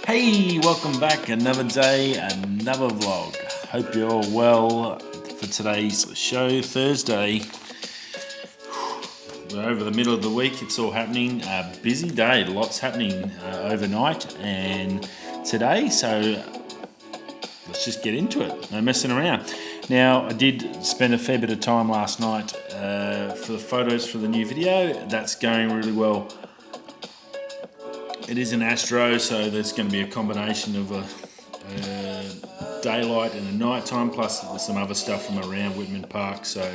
Hey, welcome back. Another day, another vlog. Hope you're all well for today's show, Thursday. We're over the middle of the week. It's all happening. Busy day, lots happening overnight and today. So let's just get into it. No messing around. Now, I did spend a fair bit of time last night for the photos for the new video. That's going really well. It is an Astro, so there's going to be a combination of a daylight and a nighttime, plus some other stuff from around Whitman Park. So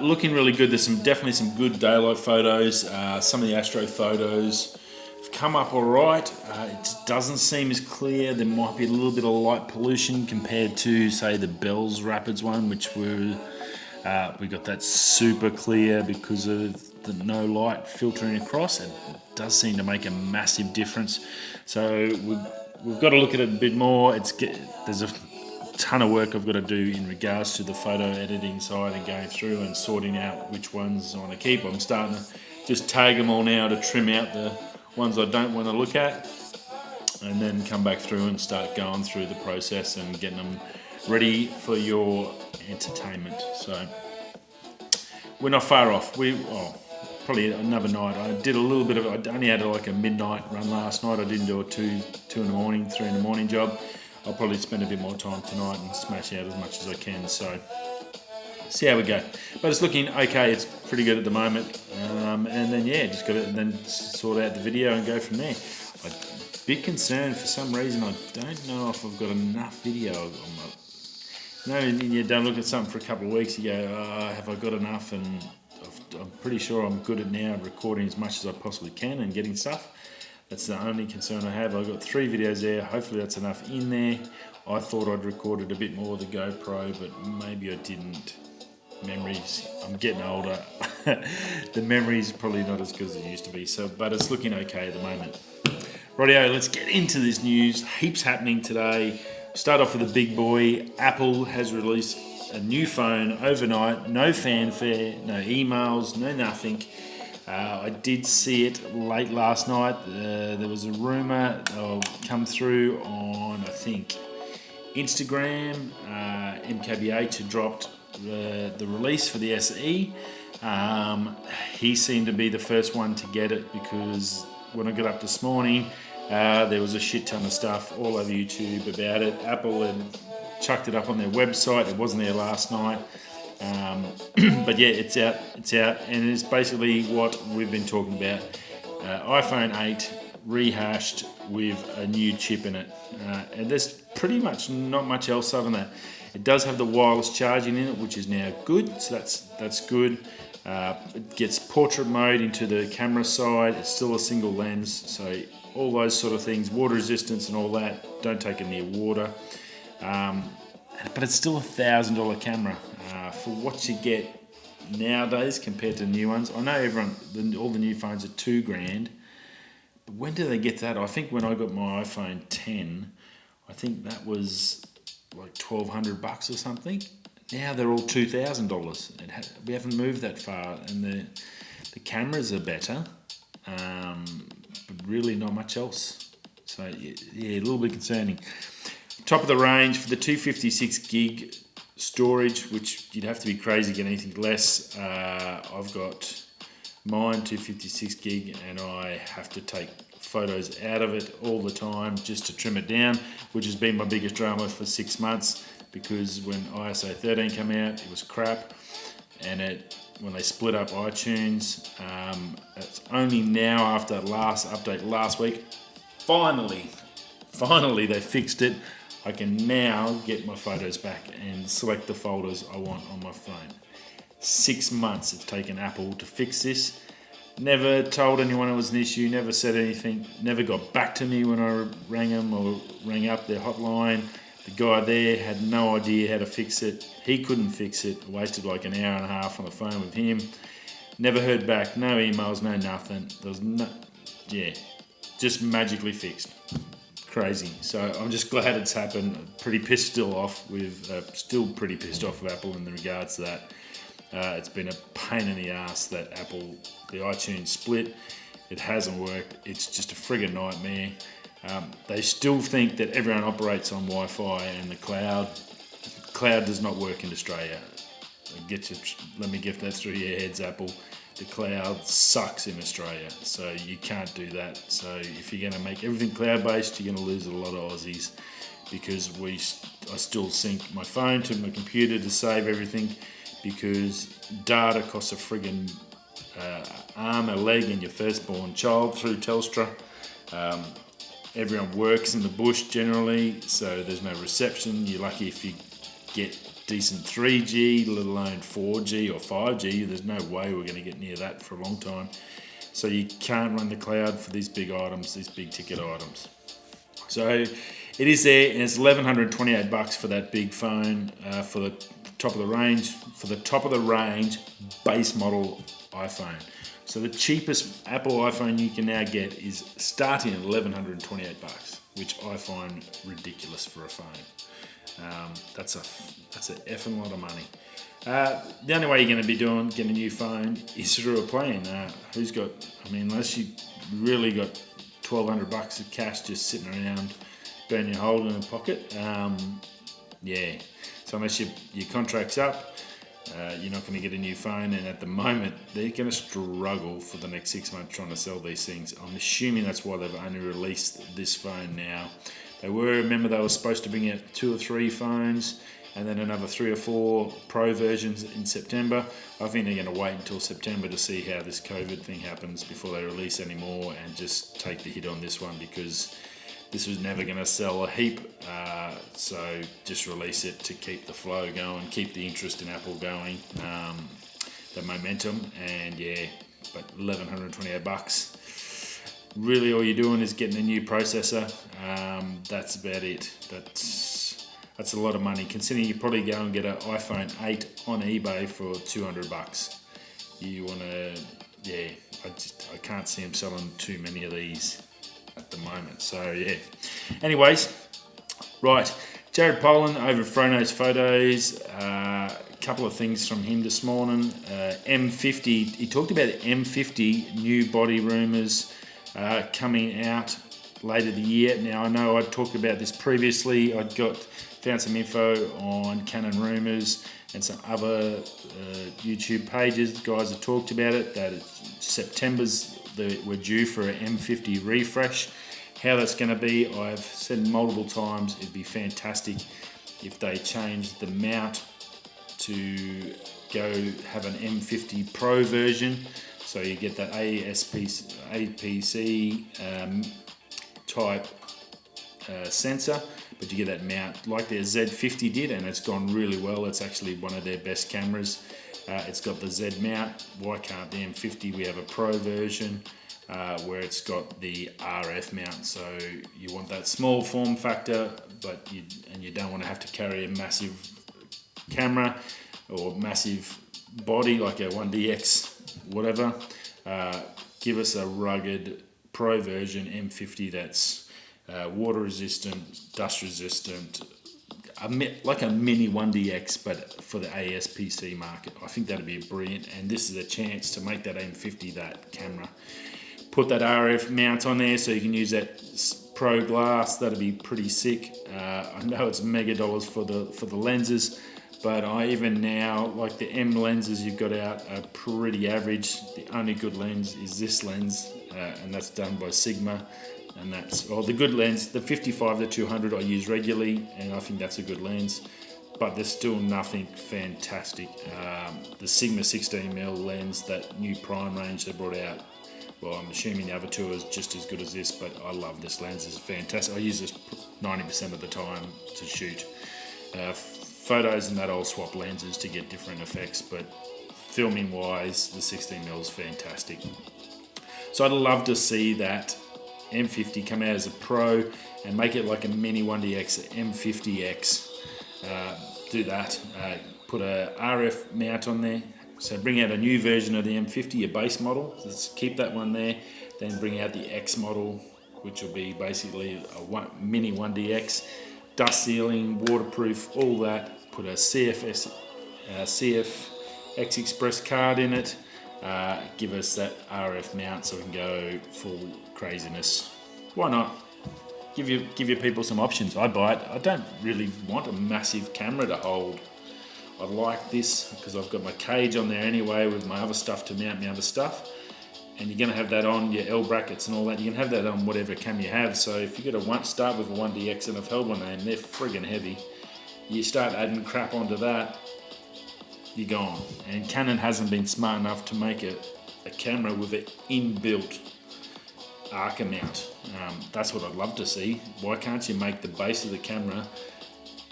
looking really good. There's definitely some good daylight photos. Some of the Astro photos have come up all right. It doesn't seem as clear. There might be a little bit of light pollution compared to, say, the Bell's Rapids one, which we got that super clear because of the no light filtering across. It does seem to make a massive difference. So we've got to look at it a bit more. There's a ton of work I've got to do in regards to the photo editing side and going through and sorting out which ones I want to keep. I'm starting to just tag them all now to trim out the ones I don't want to look at, and then come back through and start going through the process and getting them ready for your entertainment. So we're not far off. Probably another night. I did a little bit of it. I only had like a midnight run last night. I didn't do a 2 in the morning, 3 in the morning job. I'll probably spend a bit more time tonight and smash out as much as I can. So see how we go. But it's looking okay. It's pretty good at the moment. And then just got to then sort out the video and go from there. I'm a bit concerned for some reason. I don't know if I've got enough video. You don't look at something for a couple of weeks. You go, have I got enough? And I'm pretty sure I'm good at now recording as much as I possibly can and getting stuff. That's the only concern I have. I've got 3 videos there. Hopefully that's enough in there. I thought I'd recorded a bit more with the GoPro, but maybe I didn't. Memories, I'm getting older. The memory's probably not as good as it used to be. But it's looking okay at the moment. Rightio, let's get into this news. Heaps happening today. Start off with a big boy. Apple has released a new phone overnight. No fanfare, no emails, no nothing. I did see it late last night. There was a rumour come through on, I think, Instagram. MKBH had dropped the release for the SE. He seemed to be the first one to get it because when I got up this morning, there was a shit ton of stuff all over YouTube about it. Apple had chucked it up on their website. It wasn't there last night. But yeah, it's out, and it's basically what we've been talking about. iPhone 8 rehashed with a new chip in it. And there's pretty much not much else other than that. It does have the wireless charging in it, which is now good, so that's good. It gets portrait mode into the camera side. It's still a single lens, so all those sort of things, water resistance and all that, don't take it near water. But it's still $1,000 camera for what you get nowadays compared to new ones. I know all the new phones are $2,000, but when do they get that? I think when I got my iPhone 10, I think that was like $1,200 or something. Now they're all $2,000. We haven't moved that far, and the cameras are better, but really not much else. So yeah, a little bit concerning. Top of the range for the 256 gig storage, which you'd have to be crazy to get anything less. I've got mine 256 gig, and I have to take photos out of it all the time just to trim it down, which has been my biggest drama for 6 months, because when ISO 13 came out, it was crap, and when they split up iTunes, it's only now after the last update last week, finally they fixed it. I can now get my photos back and select the folders I want on my phone. 6 months it's taken Apple to fix this. Never told anyone it was an issue, never said anything, never got back to me when I rang them or rang up their hotline. The guy there had no idea how to fix it. He couldn't fix it. I wasted like an hour and a half on the phone with him. Never heard back, no emails, no nothing. There was just magically fixed. Crazy. So I'm just glad it's happened. Pretty pissed still pretty pissed off with Apple in regards to that. It's been a pain in the ass that the iTunes split. It hasn't worked. It's just a friggin' nightmare. They still think that everyone operates on Wi-Fi and the cloud. Cloud does not work in Australia. Let me get that through your heads, Apple. The cloud sucks in Australia, so you can't do that. So if you're going to make everything cloud-based, you're going to lose a lot of Aussies, because I still sync my phone to my computer to save everything, because data costs a friggin' arm, a leg, and your firstborn child through Telstra. Everyone works in the bush generally, so there's no reception. You're lucky if you get decent 3G, let alone 4G or 5G. There's no way we're going to get near that for a long time. So you can't run the cloud for these big items, these big ticket items. So it is there, and it's $1,128 for that big phone, for the top of the range base model iPhone. So the cheapest Apple iPhone you can now get is starting at $1,128, which I find ridiculous for a phone. That's a effing lot of money. The only way you're going to be getting a new phone is through a plan. Unless you really got $1,200 of cash just sitting around, burning your hole in a pocket. So unless your contract's up, you're not going to get a new phone, and at the moment they're going to struggle for the next 6 months trying to sell these things. I'm assuming that's why they've only released this phone now. They were supposed to bring out 2 or 3 phones and then another 3 or 4 Pro versions in September. I think they're going to wait until September to see how this COVID thing happens before they release any more, and just take the hit on this one, because this was never going to sell a heap. So just release it to keep the flow going, keep the interest in Apple going, the momentum, and but $1,128. Really all you're doing is getting a new processor. That's about it. That's a lot of money, considering you probably go and get an iPhone 8 on eBay for $200. You want to, I can't see them selling too many of these at the moment. So anyways, right, Jared Poland over at Frono's Photos. A couple of things from him this morning. M50, he talked about the M50 new body rumours coming out later the year. Now, I know I talked about this previously. Found some info on Canon rumours and some other YouTube pages. The guys have talked about it, that we're due for an M50 refresh. How that's going to be, I've said multiple times, it'd be fantastic if they changed the mount to go have an M50 Pro version. So you get that APC type sensor, but you get that mount like their Z50 did, and it's gone really well. It's actually one of their best cameras. It's got the Z mount. Why can't the M50? We have a Pro version where it's got the RF mount. So you want that small form factor, but you don't want to have to carry a massive camera or massive body like a 1DX, whatever. Give us a rugged Pro version M50 that's water resistant, dust resistant, like a mini 1DX, but for the ASPC market. I think that'd be brilliant, and this is a chance to make that M50 that camera. Put that RF mount on there so you can use that Pro glass. That'd be pretty sick. I know it's mega dollars for the lenses, but I even now, like the M lenses you've got out are pretty average. The only good lens is this lens, and that's done by Sigma. And the good lens, the 55-200 I use regularly, and I think that's a good lens, but there's still nothing fantastic. The Sigma 16mm lens, that new prime range they brought out, well, I'm assuming the other two is just as good as this, but I love this lens. It's fantastic. I use this 90% of the time to shoot photos, and that I'll swap lenses to get different effects, but filming wise, the 16mm is fantastic. So I'd love to see that M50 come out as a Pro and make it like a mini 1DX, M50X. Do that. Put a RF mount on there. So bring out a new version of the M50, a base model. Let's keep that one there. Then bring out the X model, which will be basically a mini 1DX. Dust sealing, waterproof, all that. Put a CF X Express card in it. Give us that RF mount so we can go full craziness. Why not? give your people some options. I buy it. I don't really want a massive camera to hold. I like this because I've got my cage on there anyway with my other stuff to mount my other stuff. And you're going to have that on your L brackets and all that. You can have that on whatever camera you have. So if you start with a 1DX, and I've held one and they're friggin' heavy, you start adding crap onto that, you're gone. And Canon hasn't been smart enough to make a camera with an inbuilt Arca mount. That's what I'd love to see. Why can't you make the base of the camera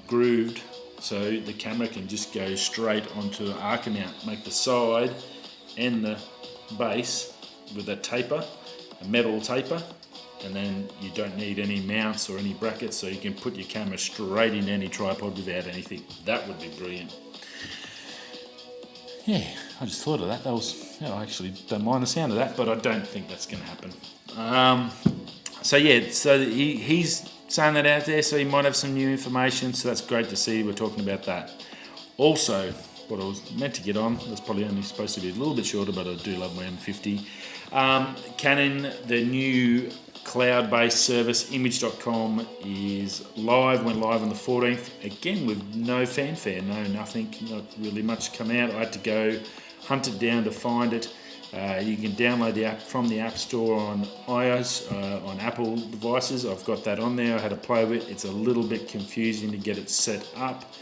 grooved so the camera can just go straight onto an Arca mount? Make the side and the base with a taper, a metal taper, and then you don't need any mounts or any brackets, so you can put your camera straight in any tripod without anything. That would be brilliant. Yeah, I just thought of that. I actually don't mind the sound of that, but I don't think that's going to happen. So he's saying that out there, so he might have some new information, so that's great to see. We're talking about that. Also, what I was meant to get on, that's probably only supposed to be a little bit shorter, but I do love my M50. Canon, the new cloud-based service, image.com, went live on the 14th, again with no fanfare, nothing, not really much come out. I had to go hunt it down to find it. You can download the app from the App Store on iOS, on Apple devices. I've got that on there. I had to play with it. It's a little bit confusing to get it set up,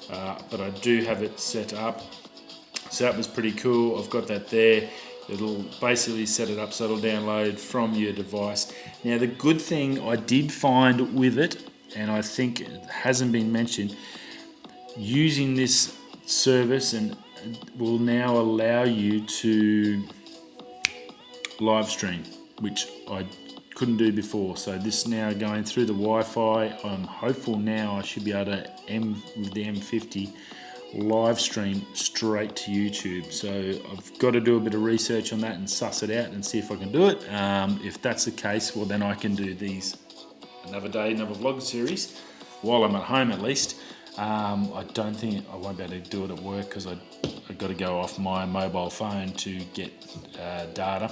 but I do have it set up. So that was pretty cool. I've got that there. It'll basically set it up so it'll download from your device. Now, the good thing I did find with it, and I think it hasn't been mentioned, using this service and will now allow you to live stream, which I couldn't do before. So this now going through the Wi-Fi, I'm hopeful now I should be able to, with the M50, live stream straight to YouTube. So I've got to do a bit of research on that and suss it out and see if I can do it. If that's the case, well then I can do these another day, another vlog series while I'm at home at least. I don't think I won't be able to do it at work because I've got to go off my mobile phone to get data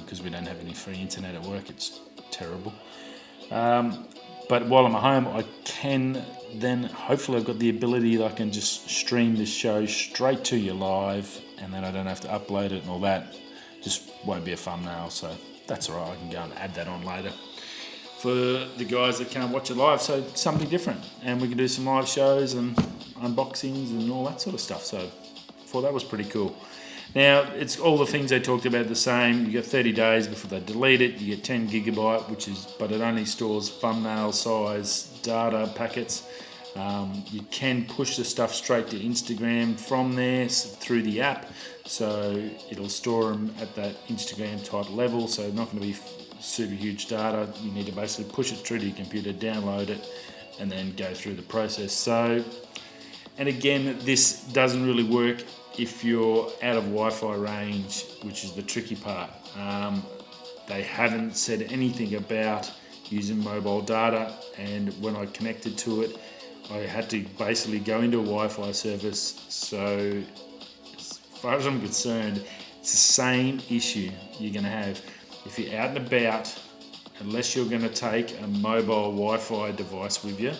because we don't have any free internet at work. It's terrible. But while I'm at home, I can then, hopefully I've got the ability that I can just stream this show straight to you live, and then I don't have to upload it and all that. Just won't be a thumbnail, so that's all right. I can go and add that on later for the guys that can't watch it live. So something different, and we can do some live shows and unboxings and all that sort of stuff. So I thought that was pretty cool. Now, it's all the things they talked about the same. You got 30 days before they delete it. You get 10 gigabyte, but it only stores thumbnail size data packets. You can push the stuff straight to Instagram from there through the app. So it'll store them at that Instagram type level. So not going to be super huge data. You need to basically push it through to your computer, download it, and then go through the process. So, and again, this doesn't really work if you're out of Wi-Fi range, which is the tricky part. They haven't said anything about using mobile data, and when I connected to it, I had to basically go into a Wi-Fi service. So as far as I'm concerned, it's the same issue you're going to have if you're out and about, unless you're going to take a mobile Wi-Fi device with you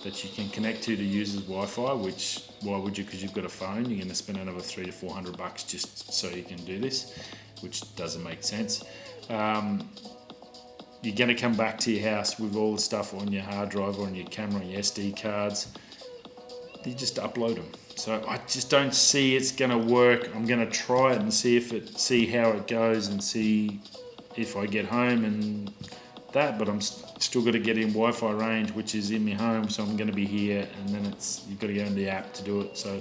that you can connect to user's Wi-Fi, which, why would you? Because you've got a phone, you're going to spend another $300 to $400 just so you can do this, which doesn't make sense. You're going to come back to your house with all the stuff on your hard drive or on your camera, on your SD cards. You just upload them. So I just don't see it's going to work. I'm going to try it and see how it goes and see if I get home and that, but I'm still got to get in Wi-Fi range, which is in my home, so I'm going to be here, and then you've got to go into the app to do it. So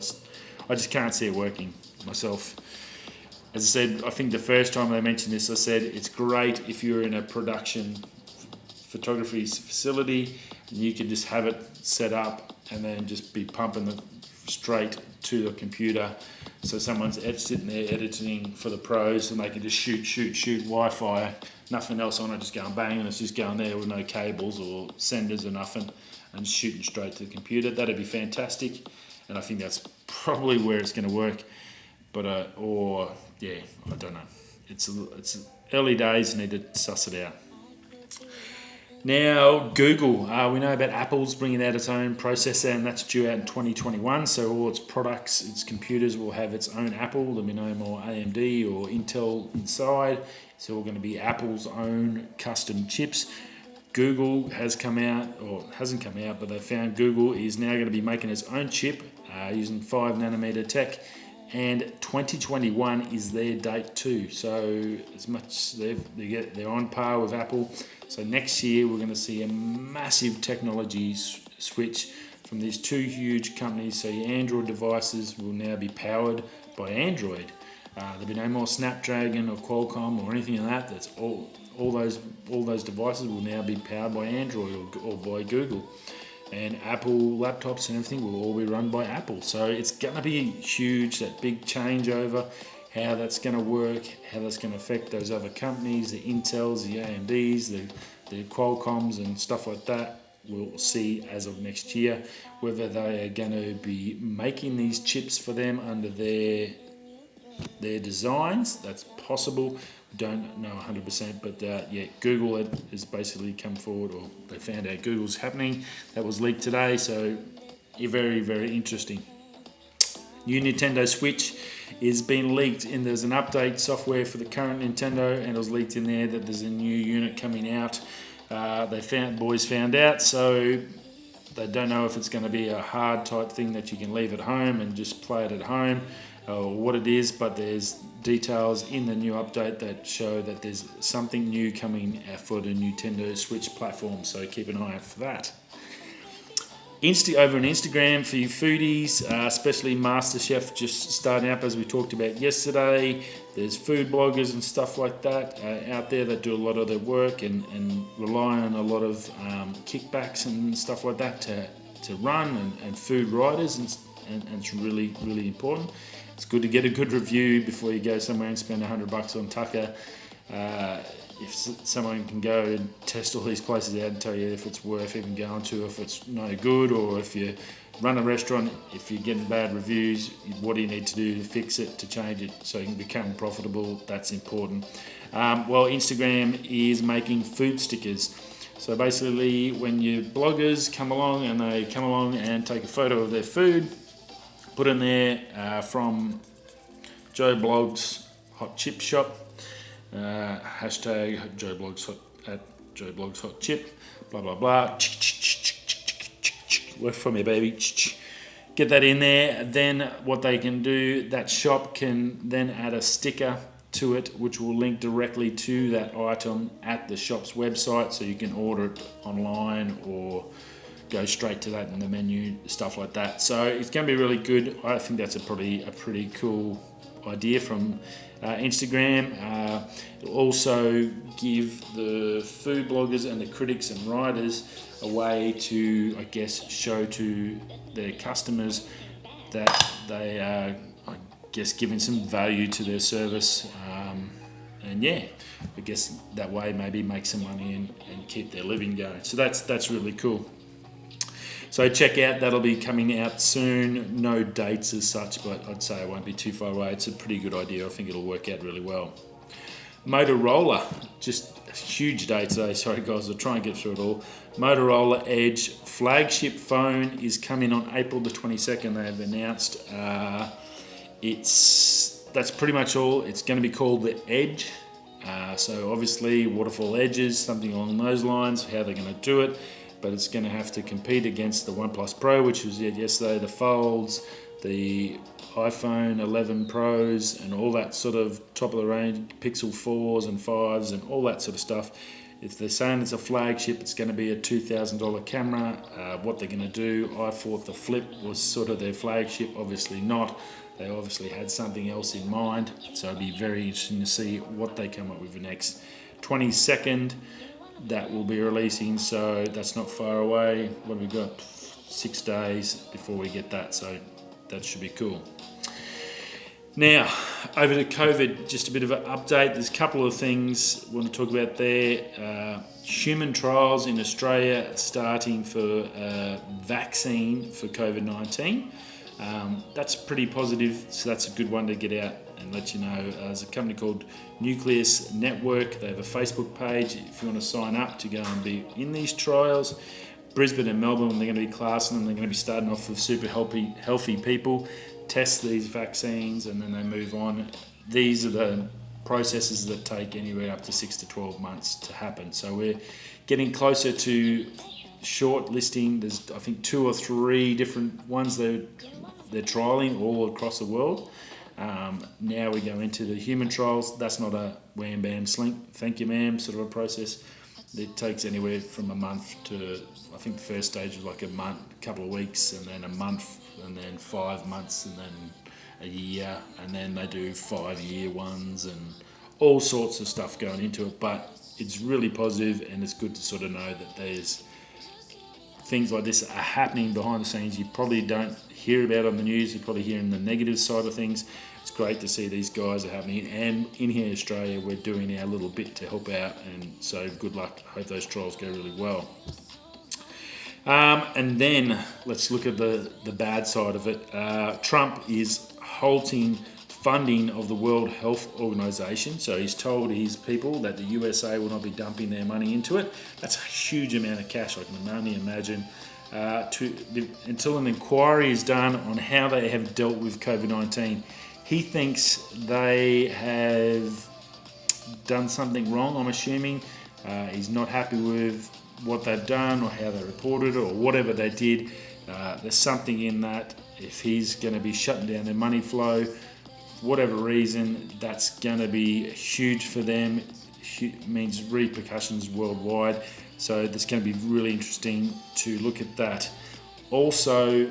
I just can't see it working myself. As I said, I think the first time I mentioned this, I said it's great if you're in a production photography facility and you can just have it set up and then just be pumping it straight to the computer. So someone's sitting there editing for the pros and they can just shoot Wi-Fi, nothing else on it, just going bang, and it's just going there with no cables or senders or nothing, and shooting straight to the computer. That'd be fantastic, and I think that's probably where it's going to work. But I don't know. It's early days, need to suss it out. Now, Google. We know about Apple's bringing out its own processor, and that's due out in 2021. So all its products, its computers will have its own Apple. There'll be no more AMD or Intel inside. It's all going to be Apple's own custom chips. Google has come out, or hasn't come out, but they found Google is now going to be making its own chip using 5nm tech. And 2021 is their date too. So as much they're on par with Apple. So next year we're going to see a massive technology switch from these two huge companies. So your Android devices will now be powered by Android. There'll be no more Snapdragon or Qualcomm or anything like that. That's all those devices will now be powered by Android or by Google. And Apple laptops and everything will all be run by Apple. So it's going to be huge, that big changeover, how that's going to work, how that's going to affect those other companies, the Intels, the AMDs, the Qualcomms and stuff like that. We'll see as of next year whether they are going to be making these chips for them under their designs. That's possible. Don't know 100%, but yeah, Google has basically come forward, or they found out Google's happening. That was leaked today, so very, very interesting. New Nintendo Switch is being leaked, and there's an update software for the current Nintendo, and it was leaked in there that there's a new unit coming out. Boys found out, so they don't know if it's going to be a hard type thing that you can leave at home and just play it at home, or what it is, but there's details in the new update that show that there's something new coming for the Nintendo Switch platform, so keep an eye out for that. Over on Instagram for you foodies, especially MasterChef just starting up as we talked about yesterday. There's food bloggers and stuff like that out there that do a lot of their work and rely on a lot of kickbacks and stuff like that to run, and food writers, and it's really, really important. It's good to get a good review before you go somewhere and spend $100 on Tucker. If someone can go and test all these places out and tell you if it's worth even going to, if it's no good, or if you run a restaurant, if you're getting bad reviews, what do you need to do to fix it, to change it so you can become profitable? That's important. Well, Instagram is making food stickers. So basically, when your bloggers come along and take a photo of their food, put in there from Joe Blogs Hot Chip Shop, hashtag Joe Blogs Hot Chip, blah blah blah. Work for me, baby. Get that in there. Then what they can do, that shop can then add a sticker to it, which will link directly to that item at the shop's website, so you can order it online or go straight to that in the menu, stuff like that. So it's going to be really good. I think that's probably a pretty cool idea from Instagram. It'll also give the food bloggers and the critics and writers a way to, I guess, show to their customers that they are, I guess, giving some value to their service. And yeah, I guess that way maybe make some money and keep their living going. So that's really cool. So check out, that'll be coming out soon. No dates as such, but I'd say it won't be too far away. It's a pretty good idea. I think it'll work out really well. Motorola, just a huge day today. Sorry guys, I'll try and get through it all. Motorola Edge flagship phone is coming on April the 22nd. They have announced. That's pretty much all. It's going to be called the Edge. So obviously waterfall edges, something along those lines, how they're going to do it. But it's going to have to compete against the OnePlus Pro, which was yesterday, the Folds, the iPhone 11 Pros, and all that sort of top of the range, Pixel 4s and 5s and all that sort of stuff. If they're saying it's a flagship, it's going to be a $2,000 camera. What they're going to do, I thought the Flip was sort of their flagship, obviously not. They obviously had something else in mind, so it'll be very interesting to see what they come up with the next 22nd. That will be releasing, so that's not far away. What have we got? 6 days before we get that, so that should be cool. Now, over to COVID, just a bit of an update. There's a couple of things I want to talk about there. Human trials in Australia starting for a vaccine for COVID-19. That's pretty positive, so that's a good one to get out and let you know. There's a company called Nucleus Network. They have a Facebook page if you want to sign up to go and be in these trials. Brisbane and Melbourne, they're going to be classing them. They're going to be starting off with super healthy people, test these vaccines, and then they move on. These are the processes that take anywhere up to 6 to 12 months to happen. So we're getting closer to shortlisting. There's, I think, 2 or 3 different ones they're trialling all across the world. Now we go into the human trials. That's not a wham bam slink, thank you ma'am sort of a process. It takes anywhere from a month to, I think the first stage was like a month, couple of weeks, and then a month, and then 5 months, and then a year, and then they do 5-year ones and all sorts of stuff going into it. But it's really positive, and it's good to sort of know that there's things like this are happening behind the scenes. You probably don't hear about on the news. You're probably hearing the negative side of things. It's great to see these guys are happening, and in here in Australia we're doing our little bit to help out, and so good luck. Hope those trials go really well. And then let's look at the bad side of it. Trump is halting funding of the World Health Organization. So he's told his people that the USA will not be dumping their money into it. That's a huge amount of cash, I can only imagine. Until an inquiry is done on how they have dealt with COVID-19. He thinks they have done something wrong, I'm assuming. He's not happy with what they've done or how they reported it or whatever they did. There's something in that. If he's going to be shutting down their money flow, for whatever reason, that's going to be huge for them. It means repercussions worldwide. So it's going to be really interesting to look at that. Also,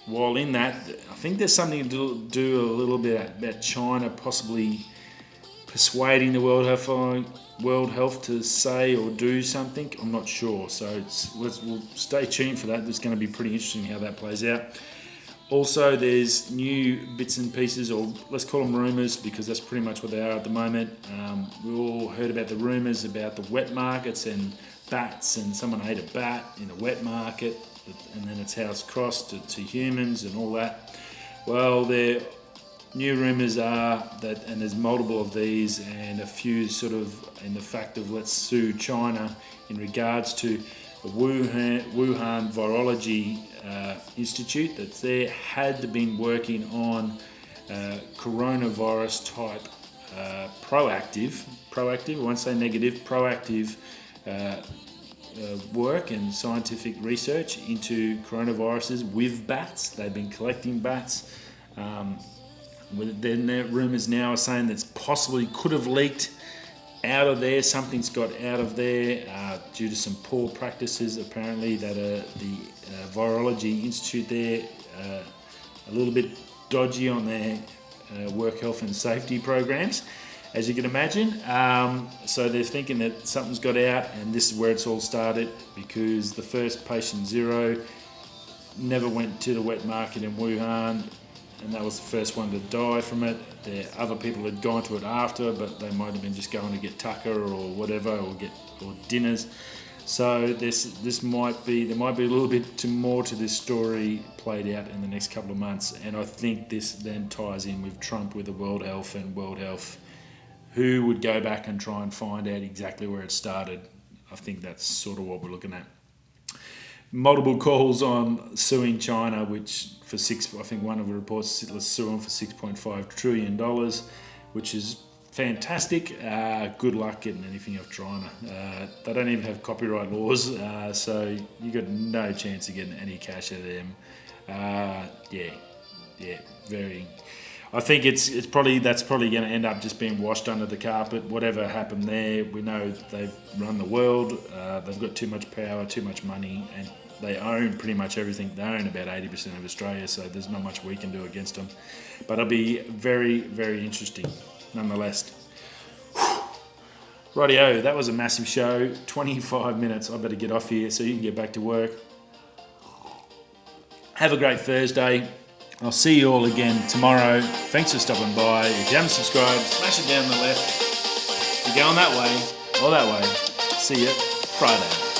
while in that, I think there's something to do a little bit about China possibly persuading the World Health to say or do something. I'm not sure. So we'll stay tuned for that. It's going to be pretty interesting how that plays out. Also, there's new bits and pieces, or let's call them rumours, because that's pretty much what they are at the moment. We all heard about the rumours about the wet markets and bats, and someone ate a bat in a wet market, and then its house crossed to humans and all that. Well, the new rumours are that, and there's multiple of these, and a few sort of in the fact of let's sue China in regards to the Wuhan Virology Institute that's there had been working on coronavirus type proactive, I won't say negative, proactive work and scientific research into coronaviruses with bats. They've been collecting bats. Then the rumours now are saying that possibly could have leaked out of there. Something's got out of there due to some poor practices apparently that the Virology Institute there a little bit dodgy on their work health and safety programs, as you can imagine. So they're thinking that something's got out, and this is where it's all started, because the first patient 0 never went to the wet market in Wuhan, and that was the first one to die from it. The other people had gone to it after, but they might have been just going to get tucker or whatever, or dinners. So there might be a little bit more to this story played out in the next couple of months, and I think this then ties in with Trump with the World Health and World Health, who would go back and try and find out exactly where it started. I think that's sort of what we're looking at. Multiple calls on suing China, which I think one of the reports, let's sue them for $6.5 trillion, which is fantastic. Good luck getting anything off China. They don't even have copyright laws, so you got no chance of getting any cash out of them. Very. I think that's probably going to end up just being washed under the carpet. Whatever happened there, we know they've run the world. They've got too much power, too much money, and they own pretty much everything. They own about 80% of Australia, so there's not much we can do against them. But it'll be very, very interesting, nonetheless. Rightio, that was a massive show. 25 minutes. I better get off here so you can get back to work. Have a great Thursday. I'll see you all again tomorrow. Thanks for stopping by. If you haven't subscribed, smash it down the left. If you're going that way or that way, see you Friday.